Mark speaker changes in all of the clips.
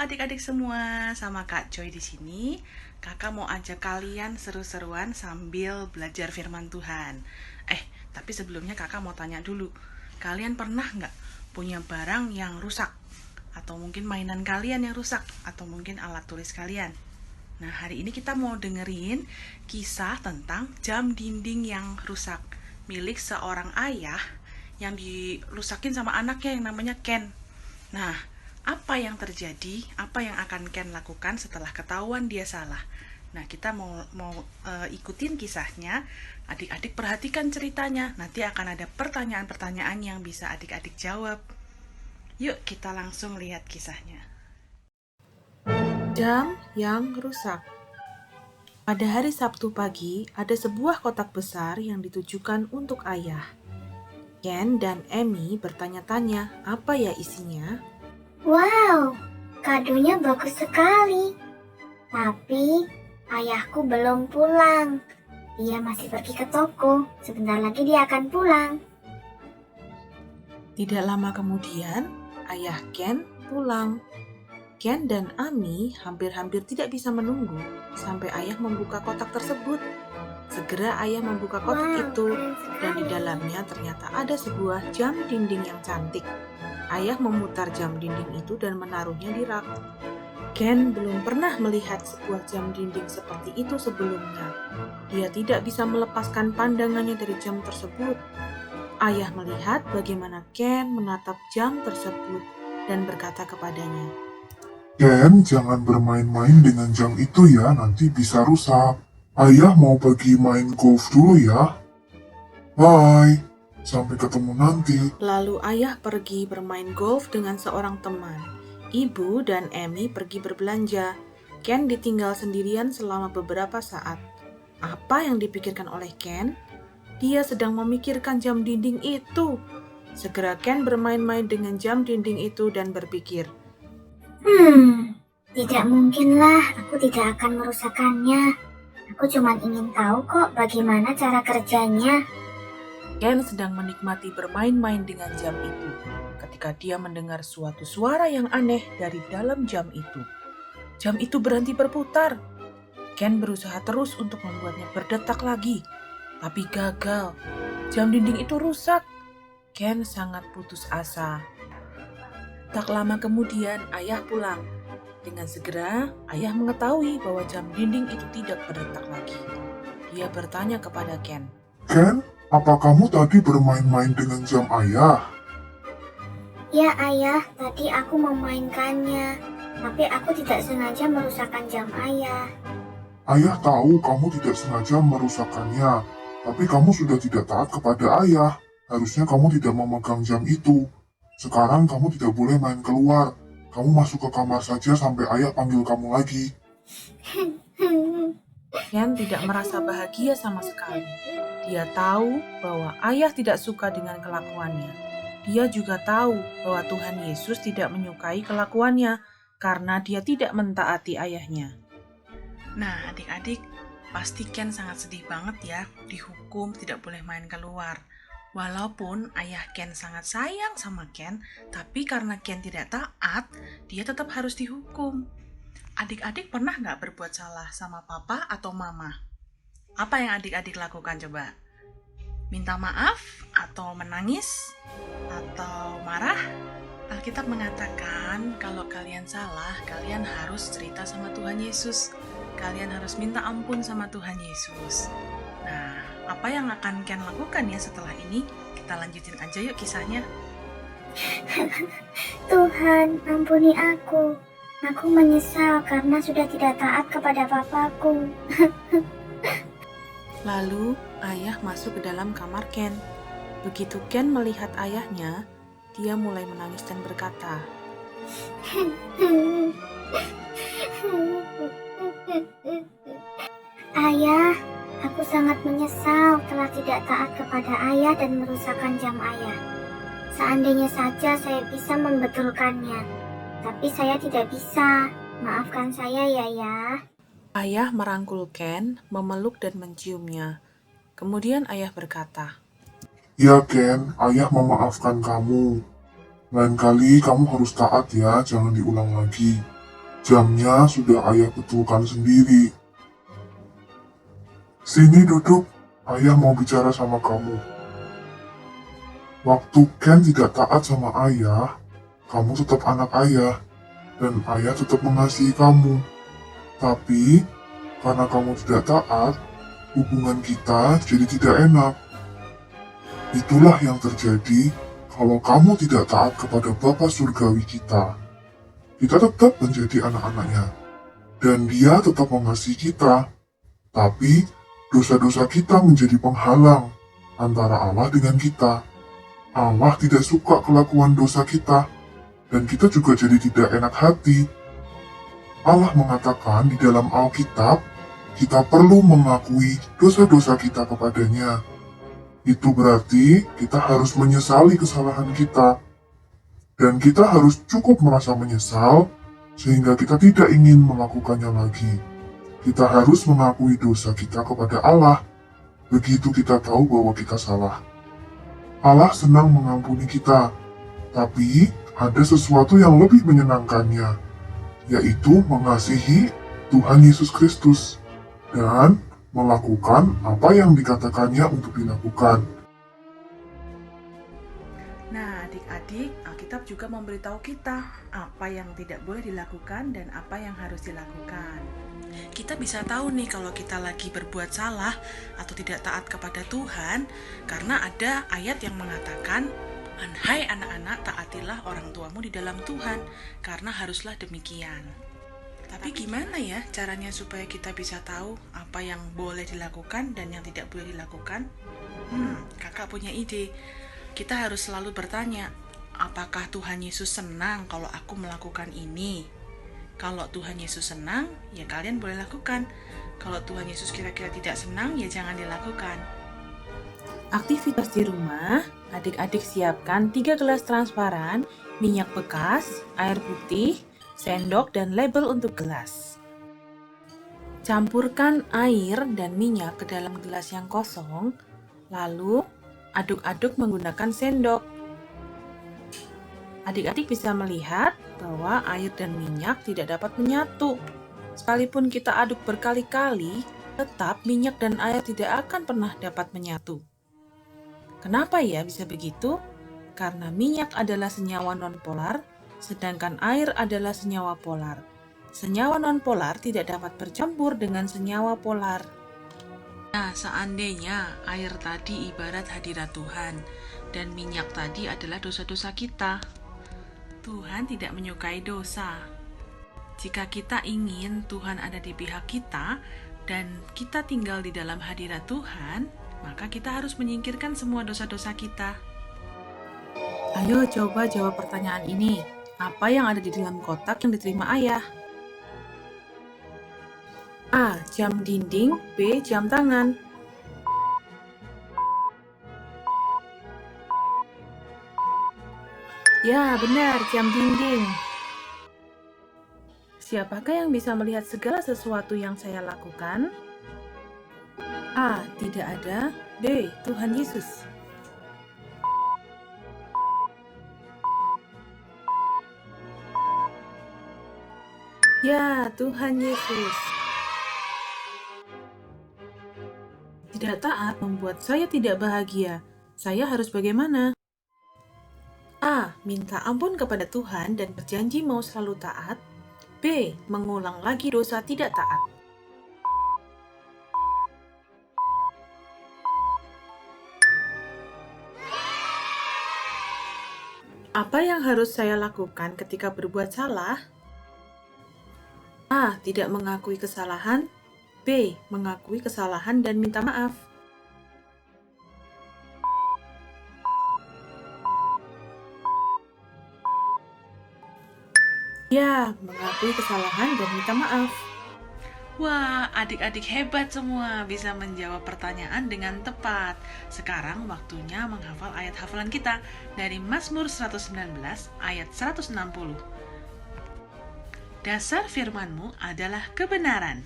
Speaker 1: adik-adik semua, sama Kak Joy di sini. Kakak mau ajak kalian seru-seruan sambil belajar firman Tuhan. Tapi sebelumnya kakak mau tanya dulu. Kalian pernah nggak punya barang yang rusak? Atau mungkin mainan kalian yang rusak? Atau mungkin alat tulis kalian? Nah, hari ini kita mau dengerin kisah tentang jam dinding yang rusak milik seorang ayah yang dirusakin sama anaknya yang namanya Ken. Nah, apa yang terjadi? Apa yang akan Ken lakukan setelah ketahuan dia salah? Nah, kita mau ikutin kisahnya. Adik-adik perhatikan ceritanya. Nanti akan ada pertanyaan-pertanyaan yang bisa adik-adik jawab. Yuk, kita langsung lihat kisahnya.
Speaker 2: Jam yang rusak. Pada hari Sabtu pagi, ada sebuah kotak besar yang ditujukan untuk ayah. Ken dan Amy bertanya-tanya apa ya isinya.
Speaker 3: Wow, kadonya bagus sekali. Tapi ayahku belum pulang. Dia masih pergi ke toko. Sebentar lagi dia akan pulang.
Speaker 2: Tidak lama kemudian, ayah Ken pulang. Ken dan Amy hampir-hampir tidak bisa menunggu sampai ayah membuka kotak tersebut. Segera ayah membuka kotak itu, dan di dalamnya ternyata ada sebuah jam dinding yang cantik. Ayah memutar jam dinding itu dan menaruhnya di rak. Ken belum pernah melihat sebuah jam dinding seperti itu sebelumnya. Dia tidak bisa melepaskan pandangannya dari jam tersebut. Ayah melihat bagaimana Ken menatap jam tersebut dan berkata kepadanya,
Speaker 4: Ken, jangan bermain-main dengan jam itu ya, nanti bisa rusak. Ayah mau pergi main golf dulu ya. Bye, sampai ketemu nanti.
Speaker 2: Lalu ayah pergi bermain golf dengan seorang teman. Ibu dan Amy pergi berbelanja. Ken ditinggal sendirian selama beberapa saat. Apa yang dipikirkan oleh Ken? Dia sedang memikirkan jam dinding itu. Segera Ken bermain-main dengan jam dinding itu dan berpikir,
Speaker 3: Tidak mungkinlah, aku tidak akan merusakkannya. Aku cuma ingin tahu kok bagaimana cara kerjanya.
Speaker 2: Ken sedang menikmati bermain-main dengan jam itu ketika dia mendengar suatu suara yang aneh dari dalam jam itu. Jam itu berhenti berputar. Ken berusaha terus untuk membuatnya berdetak lagi, tapi gagal. Jam dinding itu rusak. Ken sangat putus asa. Tak lama kemudian ayah pulang. Dengan segera, ayah mengetahui bahwa jam dinding itu tidak berdetak lagi. Dia bertanya kepada Ken,
Speaker 4: Ken, apa kamu tadi bermain-main dengan jam ayah?
Speaker 3: Ya ayah, tadi aku memainkannya. Tapi aku tidak sengaja merusakkan jam ayah.
Speaker 4: Ayah tahu kamu tidak sengaja merusakkannya, tapi kamu sudah tidak taat kepada ayah. Harusnya kamu tidak memegang jam itu. Sekarang kamu tidak boleh main keluar. Kamu masuk ke kamar saja sampai ayah panggil kamu lagi.
Speaker 2: Ken tidak merasa bahagia sama sekali. Dia tahu bahwa ayah tidak suka dengan kelakuannya. Dia juga tahu bahwa Tuhan Yesus tidak menyukai kelakuannya karena dia tidak mentaati ayahnya.
Speaker 1: Nah, adik-adik, pasti Ken sangat sedih banget ya, dihukum tidak boleh main keluar. Walaupun ayah Ken sangat sayang sama Ken, tapi karena Ken tidak taat, dia tetap harus dihukum. Adik-adik pernah nggak berbuat salah sama papa atau mama? Apa yang adik-adik lakukan coba? Minta maaf? Atau menangis? Atau marah? Alkitab mengatakan kalau kalian salah, kalian harus cerita sama Tuhan Yesus. Kalian harus minta ampun sama Tuhan Yesus. Nah, apa yang akan Ken lakukan ya setelah ini? Kita lanjutin aja yuk kisahnya.
Speaker 3: Tuhan, ampuni aku. Aku menyesal karena sudah tidak taat kepada papaku.
Speaker 2: Lalu ayah masuk ke dalam kamar Ken. Begitu Ken melihat ayahnya, dia mulai menangis dan berkata,
Speaker 3: Ayah, aku sangat menyesal telah tidak taat kepada ayah dan merusakkan jam ayah. Seandainya saja saya bisa membetulkannya, tapi saya tidak bisa. Maafkan saya ya.
Speaker 2: Ayah merangkul Ken, memeluk dan menciumnya. Kemudian ayah berkata,
Speaker 4: Ya Ken, ayah memaafkan kamu. Lain kali kamu harus taat ya, jangan diulang lagi. Jamnya sudah ayah betulkan sendiri. Sini duduk, ayah mau bicara sama kamu. Waktu Ken tidak taat sama ayah, kamu tetap anak ayah, dan ayah tetap mengasihi kamu. Tapi, karena kamu tidak taat, hubungan kita jadi tidak enak. Itulah yang terjadi kalau kamu tidak taat kepada Bapa Surgawi kita. Kita tetap menjadi anak-anaknya, dan dia tetap mengasihi kita. Tapi, dosa-dosa kita menjadi penghalang antara Allah dengan kita. Allah tidak suka kelakuan dosa kita, dan kita juga jadi tidak enak hati. Allah mengatakan di dalam Alkitab, kita perlu mengakui dosa-dosa kita kepadanya. Itu berarti kita harus menyesali kesalahan kita. Dan kita harus cukup merasa menyesal, sehingga kita tidak ingin melakukannya lagi. Kita harus mengakui dosa kita kepada Allah. Begitu kita tahu bahwa kita salah. Allah senang mengampuni kita, tapi ada sesuatu yang lebih menyenangkannya, yaitu mengasihi Tuhan Yesus Kristus dan melakukan apa yang dikatakannya untuk dilakukan.
Speaker 1: Nah, adik-adik, Alkitab juga memberitahu kita apa yang tidak boleh dilakukan dan apa yang harus dilakukan. Kita bisa tahu nih kalau kita lagi berbuat salah atau tidak taat kepada Tuhan karena ada ayat yang mengatakan, "Hai anak-anak, taatilah orang tuamu di dalam Tuhan, karena haruslah demikian." Tapi gimana ya caranya supaya kita bisa tahu apa yang boleh dilakukan dan yang tidak boleh dilakukan? Kakak punya ide. Kita harus selalu bertanya, apakah Tuhan Yesus senang kalau aku melakukan ini? Kalau Tuhan Yesus senang, ya kalian boleh lakukan. Kalau Tuhan Yesus kira-kira tidak senang, ya jangan dilakukan.
Speaker 2: Aktivitas di rumah, adik-adik siapkan 3 gelas transparan, minyak bekas, air putih, sendok, dan label untuk gelas. Campurkan air dan minyak ke dalam gelas yang kosong, lalu aduk-aduk menggunakan sendok. Adik-adik bisa melihat bahwa air dan minyak tidak dapat menyatu. Sekalipun kita aduk berkali-kali, tetap minyak dan air tidak akan pernah dapat menyatu. Kenapa ya bisa begitu? Karena minyak adalah senyawa nonpolar, sedangkan air adalah senyawa polar. Senyawa nonpolar tidak dapat bercampur dengan senyawa polar.
Speaker 1: Nah, seandainya air tadi ibarat hadirat Tuhan dan minyak tadi adalah dosa-dosa kita, Tuhan tidak menyukai dosa. Jika kita ingin Tuhan ada di pihak kita dan kita tinggal di dalam hadirat Tuhan, maka kita harus menyingkirkan semua dosa-dosa kita.
Speaker 2: Ayo coba jawab pertanyaan ini. Apa yang ada di dalam kotak yang diterima ayah? A. Jam dinding. B. Jam tangan. Ya, benar, jam dinding. Siapakah yang bisa melihat segala sesuatu yang saya lakukan? A. Tidak ada. B. Tuhan Yesus. Ya, Tuhan Yesus. Tidak taat membuat saya tidak bahagia. Saya harus bagaimana? A. Minta ampun kepada Tuhan dan berjanji mau selalu taat. B. Mengulang lagi dosa tidak taat. Apa yang harus saya lakukan ketika berbuat salah? A. Tidak mengakui kesalahan. B. Mengakui kesalahan dan minta maaf. Ya, mengakui kesalahan dan minta maaf.
Speaker 1: Wah, adik-adik hebat semua bisa menjawab pertanyaan dengan tepat. Sekarang waktunya menghafal ayat hafalan kita dari Mazmur 119 ayat 160. Dasar firman-Mu adalah kebenaran.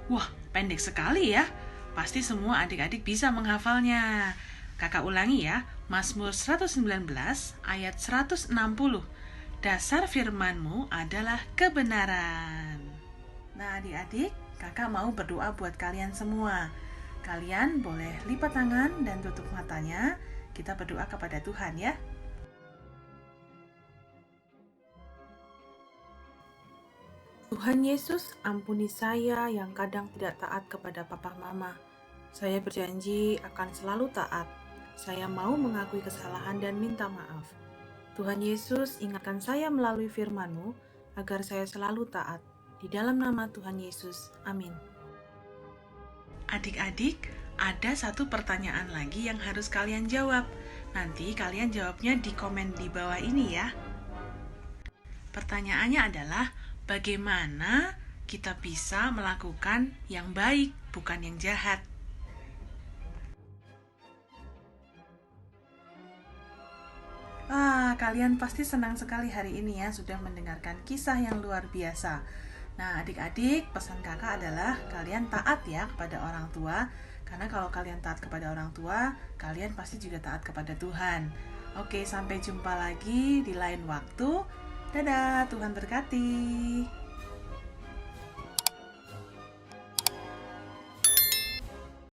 Speaker 1: Wah, pendek sekali ya. Pasti semua adik-adik bisa menghafalnya. Kakak ulangi ya, Mazmur 119 ayat 160. Dasar firman-Mu adalah kebenaran. Nah, adik-adik, kakak mau berdoa buat kalian semua. Kalian boleh lipat tangan dan tutup matanya. Kita berdoa kepada Tuhan ya.
Speaker 2: Tuhan Yesus, ampuni saya yang kadang tidak taat kepada papa mama. Saya berjanji akan selalu taat. Saya mau mengakui kesalahan dan minta maaf. Tuhan Yesus, ingatkan saya melalui firman-Mu agar saya selalu taat. Di dalam nama Tuhan Yesus. Amin.
Speaker 1: Adik-adik, ada satu pertanyaan lagi yang harus kalian jawab. Nanti kalian jawabnya di komen di bawah ini ya. Pertanyaannya adalah, bagaimana kita bisa melakukan yang baik, bukan yang jahat? Kalian pasti senang sekali hari ini ya, sudah mendengarkan kisah yang luar biasa. Nah, adik-adik, pesan kakak adalah kalian taat ya kepada orang tua. Karena kalau kalian taat kepada orang tua, kalian pasti juga taat kepada Tuhan. Oke, sampai jumpa lagi di lain waktu. Dadah, Tuhan berkati.